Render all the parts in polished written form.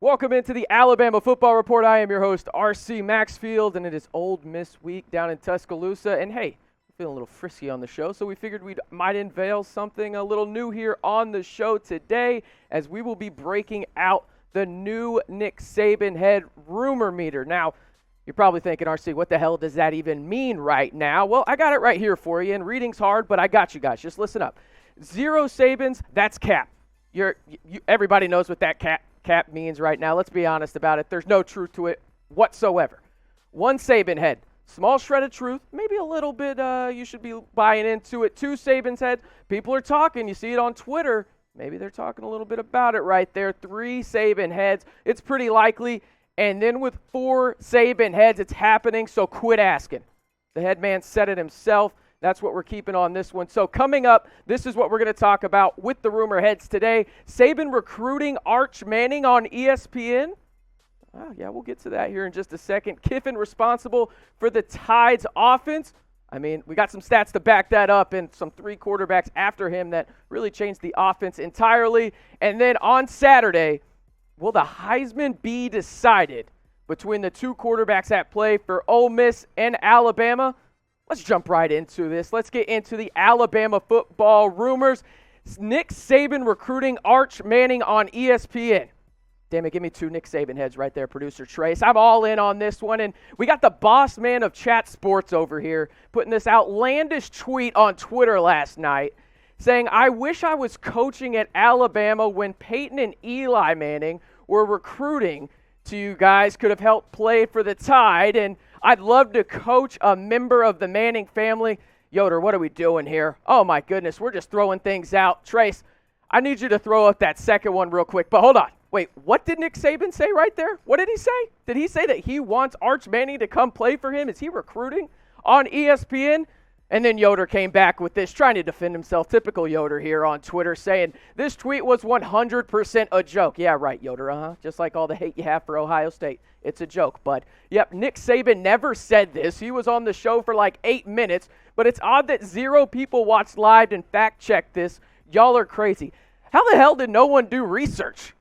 Welcome into the Alabama Football Report. I am your host, RC Maxfield, and it is Ole Miss week down in Tuscaloosa. And hey, we're feeling a little frisky on the show, so we figured we might unveil something a little new here on the show today, as we will be breaking out the new Nick Saban head rumor meter. Now, you're probably thinking, RC, what the hell does that even mean right now? Well, I got it right here for you, and reading's hard, but I got you guys. Just listen up. 0 Sabans, that's cap. Everybody knows what that cap means right now. Let's be honest about it. There's no truth to it whatsoever. 1 Saban head, small shred of truth, maybe a little bit you should be buying into it. 2 Saban's head, people are talking. You see it on Twitter. Maybe they're talking a little bit about it right there. 3 Saban heads, it's pretty likely. And then with 4 Saban heads, it's happening, so quit asking. The head man said it himself. That's what we're keeping on this one. So coming up, this is what we're going to talk about with the rumor heads today. Saban recruiting Arch Manning on ESPN. Oh, yeah, we'll get to that here in just a second. Kiffin responsible for the Tide's offense. I mean, we got some stats to back that up, and some 3 quarterbacks after him that really changed the offense entirely. And then on Saturday, will the Heisman be decided between the 2 quarterbacks at play for Ole Miss and Alabama? Let's jump right into this. Let's get into the Alabama football rumors. Nick Saban recruiting Arch Manning on ESPN. Damn it, give me 2 Nick Saban heads right there, producer Trace. I'm all in on this one. And we got the boss man of chat sports over here putting this outlandish tweet on Twitter last night saying, I wish I was coaching at Alabama when Peyton and Eli Manning were recruiting to you guys, could have helped play for the Tide, and I'd love to coach a member of the Manning family. Yoder, what are we doing here? Oh, my goodness, we're just throwing things out. Trace, I need you to throw up that second one real quick. But hold on. Wait, what did Nick Saban say right there? What did he say? Did he say that he wants Arch Manning to come play for him? Is he recruiting on ESPN? And then Yoder came back with this, trying to defend himself. Typical Yoder here on Twitter, saying this tweet was 100% a joke. Yeah, right, Yoder, Just like all the hate you have for Ohio State. It's a joke, bud. Yep, Nick Saban never said this. He was on the show for like 8 minutes, but it's odd that 0 people watched live and fact-checked this. Y'all are crazy. How the hell did no one do research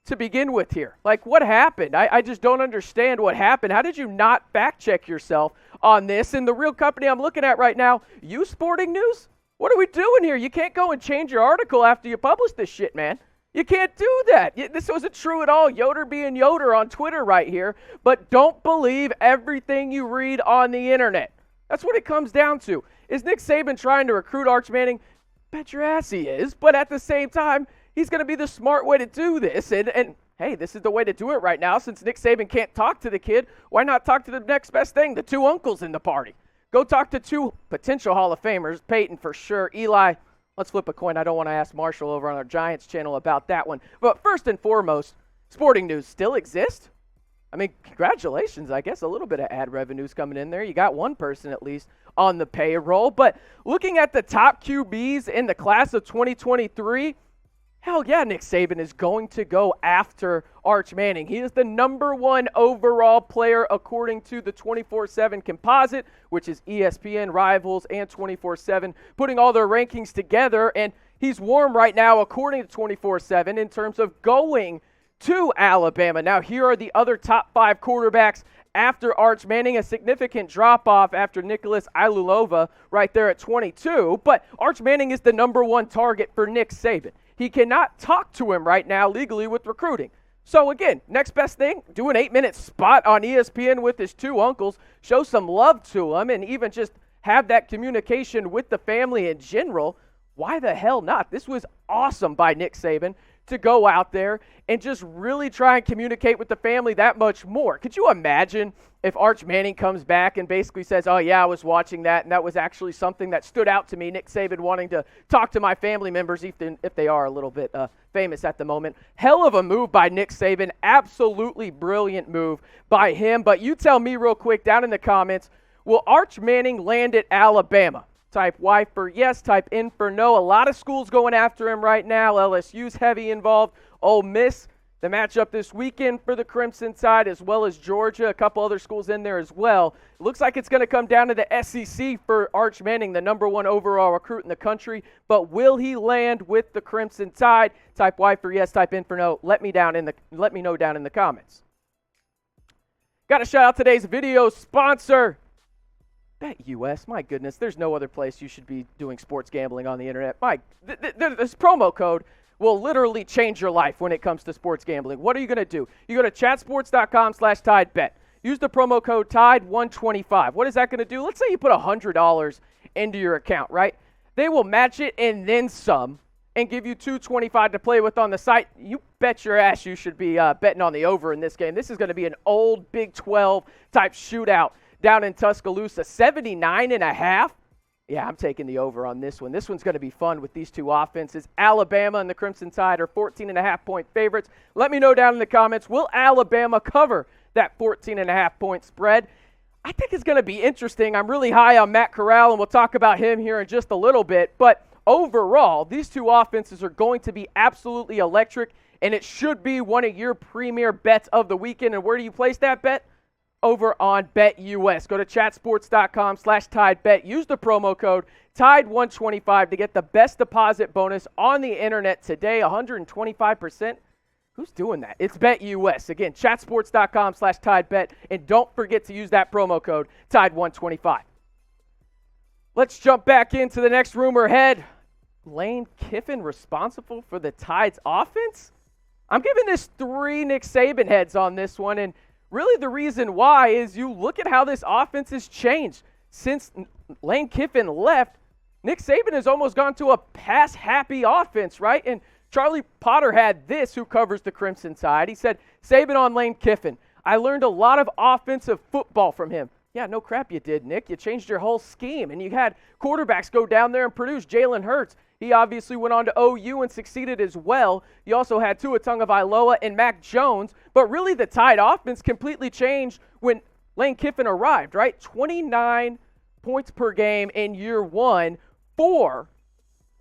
to begin with here? Like, what happened? I just don't understand what happened. How did you not fact-check yourself on this? And the real company I'm looking at right now, You Sporting News? What are we doing here? You can't go and change your article after you publish this shit, man. You can't do that. This wasn't true at all. Yoder being Yoder on Twitter right here. But don't believe everything you read on the internet. That's what it comes down to. Is Nick Saban trying to recruit Arch Manning? Bet your ass he is. But at the same time, he's going to be the smart way to do this. And hey, this is the way to do it right now. Since Nick Saban can't talk to the kid, why not talk to the next best thing, the 2 uncles in the party? Go talk to 2 potential Hall of Famers, Peyton for sure, Eli. Let's flip a coin. I don't want to ask Marshall over on our Giants channel about that one. But first and foremost, Sporting News still exists? I mean, congratulations, I guess. A little bit of ad revenue's coming in there. You got 1 person at least on the payroll. But looking at the top QBs in the class of 2023, hell yeah, Nick Saban is going to go after Arch Manning. He is the number 1 overall player according to the 24/7 composite, which is ESPN, Rivals, and 24/7, putting all their rankings together. And he's warm right now according to 24/7 in terms of going to Alabama. Now, here are the other top 5 quarterbacks after Arch Manning, a significant drop-off after Nicholas Ilulova right there at 22. But Arch Manning is the number 1 target for Nick Saban. He cannot talk to him right now legally with recruiting. So again, next best thing, do an 8-minute spot on ESPN with his 2 uncles, show some love to him, and even just have that communication with the family in general. Why the hell not? This was awesome by Nick Saban to go out there and just really try and communicate with the family that much more. Could you imagine if Arch Manning comes back and basically says, oh yeah, I was watching that, and that was actually something that stood out to me, Nick Saban wanting to talk to my family members if they are a little bit famous at the moment. Hell of a move by Nick Saban. Absolutely brilliant move by him. But you tell me real quick down in the comments, will Arch Manning land at Alabama? Type Y for yes, type N for no. A lot of schools going after him right now. LSU's heavy involved. Ole Miss, the matchup this weekend for the Crimson Tide, as well as Georgia, a couple other schools in there as well. It looks like it's going to come down to the SEC for Arch Manning, the #1 overall recruit in the country. But will he land with the Crimson Tide? Type Y for yes, type in for no. Let me know down in the comments. Got to shout out today's video sponsor, BetUS. My goodness, there's no other place you should be doing sports gambling on the internet. This promo code will literally change your life when it comes to sports gambling. What are you going to do? You go to chatsports.com/TideBet. Use the promo code TIDE125. What is that going to do? Let's say you put $100 into your account, right? They will match it and then some and give you $225 to play with on the site. You bet your ass you should be betting on the over in this game. This is going to be an old Big 12 type shootout down in Tuscaloosa. 79.5. Yeah, I'm taking the over on this one. This one's going to be fun with these two offenses. Alabama and the Crimson Tide are 14.5-point favorites. Let me know down in the comments, will Alabama cover that 14.5-point spread? I think it's going to be interesting. I'm really high on Matt Corral, and we'll talk about him here in just a little bit. But overall, these two offenses are going to be absolutely electric, and it should be one of your premier bets of the weekend. And where do you place that bet? Over on BetUS. Go to chatsports.com/TideBet. Use the promo code TIDE125 to get the best deposit bonus on the internet today, 125%. Who's doing that? It's BetUS. Again, chatsports.com/TideBet. And don't forget to use that promo code TIDE125. Let's jump back into the next rumor ahead. Lane Kiffin responsible for the Tide's offense? I'm giving this 3 Nick Saban heads on this one, and really the reason why is you look at how this offense has changed. Since Lane Kiffin left, Nick Saban has almost gone to a pass-happy offense, right? And Charlie Potter had this, who covers the Crimson Tide. He said, Saban on Lane Kiffin. I learned a lot of offensive football from him. Yeah, no crap you did, Nick. You changed your whole scheme, and you had quarterbacks go down there and produce. Jalen Hurts, he obviously went on to OU and succeeded as well. You also had Tua Tagovailoa and Mac Jones. But really the Tide offense completely changed when Lane Kiffin arrived, right? 29 points per game in year one for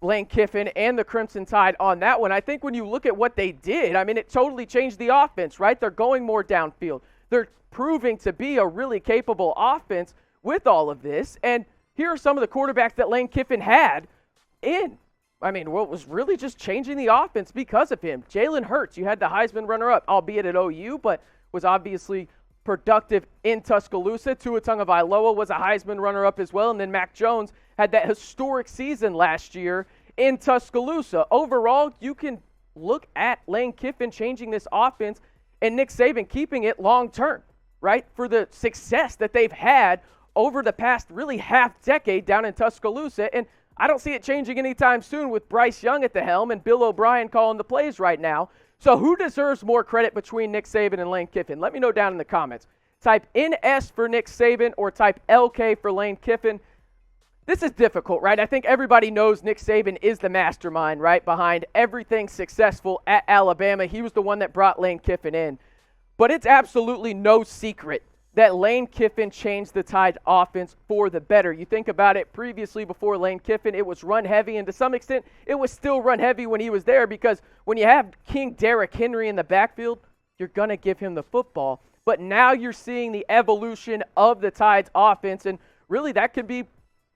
Lane Kiffin and the Crimson Tide on that one. I think when you look at what they did, I mean, it totally changed the offense, right? They're going more downfield. They're proving to be a really capable offense with all of this. And here are some of the quarterbacks that Lane Kiffin had in. I mean, what was really just changing the offense because of him. Jalen Hurts, you had the Heisman runner-up, albeit at OU, but was obviously productive in Tuscaloosa. Tua Tagovailoa was a Heisman runner-up as well. And then Mac Jones had that historic season last year in Tuscaloosa. Overall, you can look at Lane Kiffin changing this offense and Nick Saban keeping it long-term, right, for the success that they've had over the past really half-decade down in Tuscaloosa. And I don't see it changing anytime soon with Bryce Young at the helm and Bill O'Brien calling the plays right now. So who deserves more credit between Nick Saban and Lane Kiffin? Let me know down in the comments. Type NS for Nick Saban or type LK for Lane Kiffin. This is difficult, right? I think everybody knows Nick Saban is the mastermind, right, behind everything successful at Alabama. He was the one that brought Lane Kiffin in. But it's absolutely no secret that Lane Kiffin changed the Tide offense for the better. You think about it, previously before Lane Kiffin, it was run heavy, and to some extent, it was still run heavy when he was there, because when you have King Derrick Henry in the backfield, you're going to give him the football. But now you're seeing the evolution of the Tide's offense, and really that could be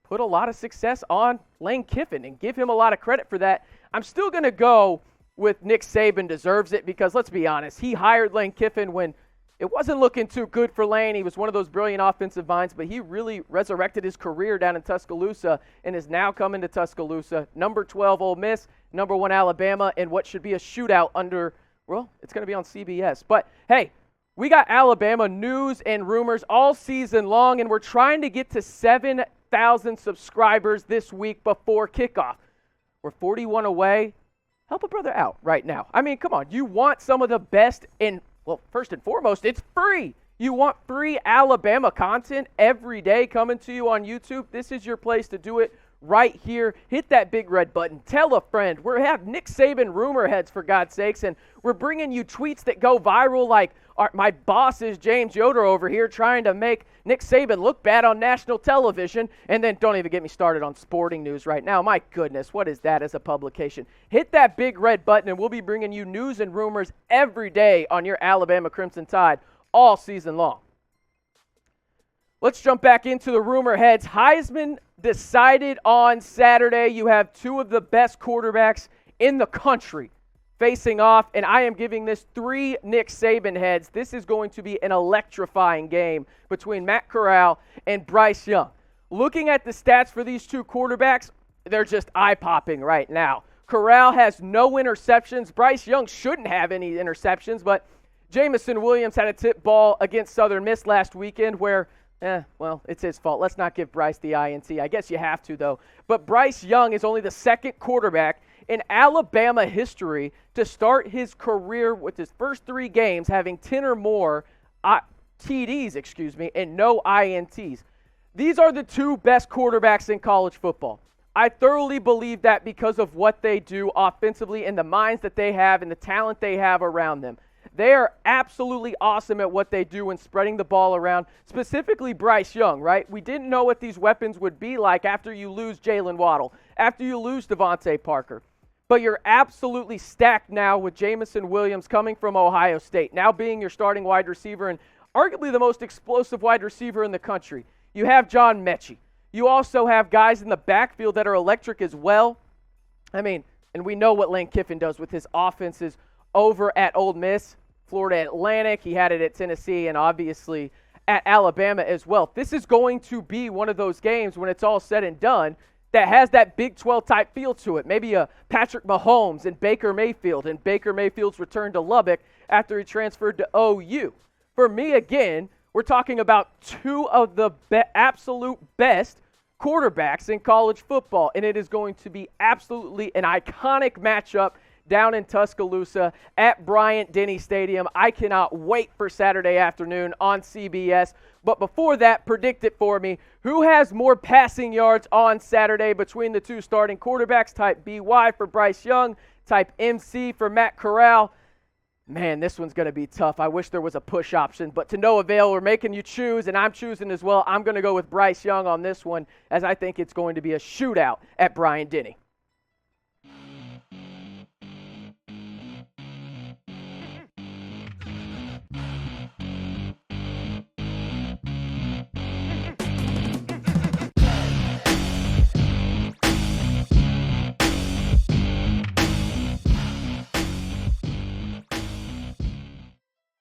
put a lot of success on Lane Kiffin and give him a lot of credit for that. I'm still going to go with Nick Saban deserves it, because let's be honest, he hired Lane Kiffin when it wasn't looking too good for Lane. He was one of those brilliant offensive minds, but he really resurrected his career down in Tuscaloosa and is now coming to Tuscaloosa. Number 12 Ole Miss, number 1 Alabama, and what should be a shootout under, well, it's going to be on CBS. But hey, we got Alabama news and rumors all season long, and we're trying to get to 7,000 subscribers this week before kickoff. We're 41 away. Help a brother out right now. I mean, come on. You want some of the best in, well, first and foremost, it's free. You want free Alabama content every day coming to you on YouTube. This is your place to do it right here. Hit that big red button. Tell a friend. We have Nick Saban rumor heads, for God's sakes, and we're bringing you tweets that go viral like my boss is James Yoder over here trying to make Nick Saban look bad on national television. And then don't even get me started on sporting news right now. My goodness, what is that as a publication? Hit that big red button, and we'll be bringing you news and rumors every day on your Alabama Crimson Tide all season long. Let's jump back into the rumor heads. Heisman decided on Saturday. You have two of the best quarterbacks in the country facing off, and I am giving this 3 Nick Saban heads. This is going to be an electrifying game between Matt Corral and Bryce Young. Looking at the stats for these two quarterbacks, they're just eye-popping right now. Corral has no interceptions. Bryce Young shouldn't have any interceptions, but Jamison Williams had a tip ball against Southern Miss last weekend where well, it's his fault. Let's not give Bryce the INT. I guess you have to, though. But Bryce Young is only the second quarterback in Alabama history to start his career with his first 3 games having 10 or more TDs, and no INTs. These are the 2 best quarterbacks in college football. I thoroughly believe that because of what they do offensively and the minds that they have and the talent they have around them. They are absolutely awesome at what they do in spreading the ball around, specifically Bryce Young, right? We didn't know what these weapons would be like after you lose Jalen Waddle, after you lose Devontae Parker. But you're absolutely stacked now with Jamison Williams coming from Ohio State, now being your starting wide receiver and arguably the most explosive wide receiver in the country. You have John Mechie. You also have guys in the backfield that are electric as well. I mean, and we know what Lane Kiffin does with his offenses over at Ole Miss, Florida Atlantic. He had it at Tennessee and obviously at Alabama as well. This is going to be one of those games when it's all said and done that has that Big 12 type feel to it. Maybe a Patrick Mahomes and Baker Mayfield's return to Lubbock after he transferred to OU. For me, again, we're talking about 2 of the absolute best quarterbacks in college football, and it is going to be absolutely an iconic matchup down in Tuscaloosa at Bryant-Denny Stadium. I cannot wait for Saturday afternoon on CBS. But before that, predict it for me. Who has more passing yards on Saturday between the 2 starting quarterbacks? Type BY for Bryce Young, type MC for Matt Corral. Man, this one's going to be tough. I wish there was a push option, but to no avail. We're making you choose, and I'm choosing as well. I'm going to go with Bryce Young on this one, as I think it's going to be a shootout at Bryant-Denny.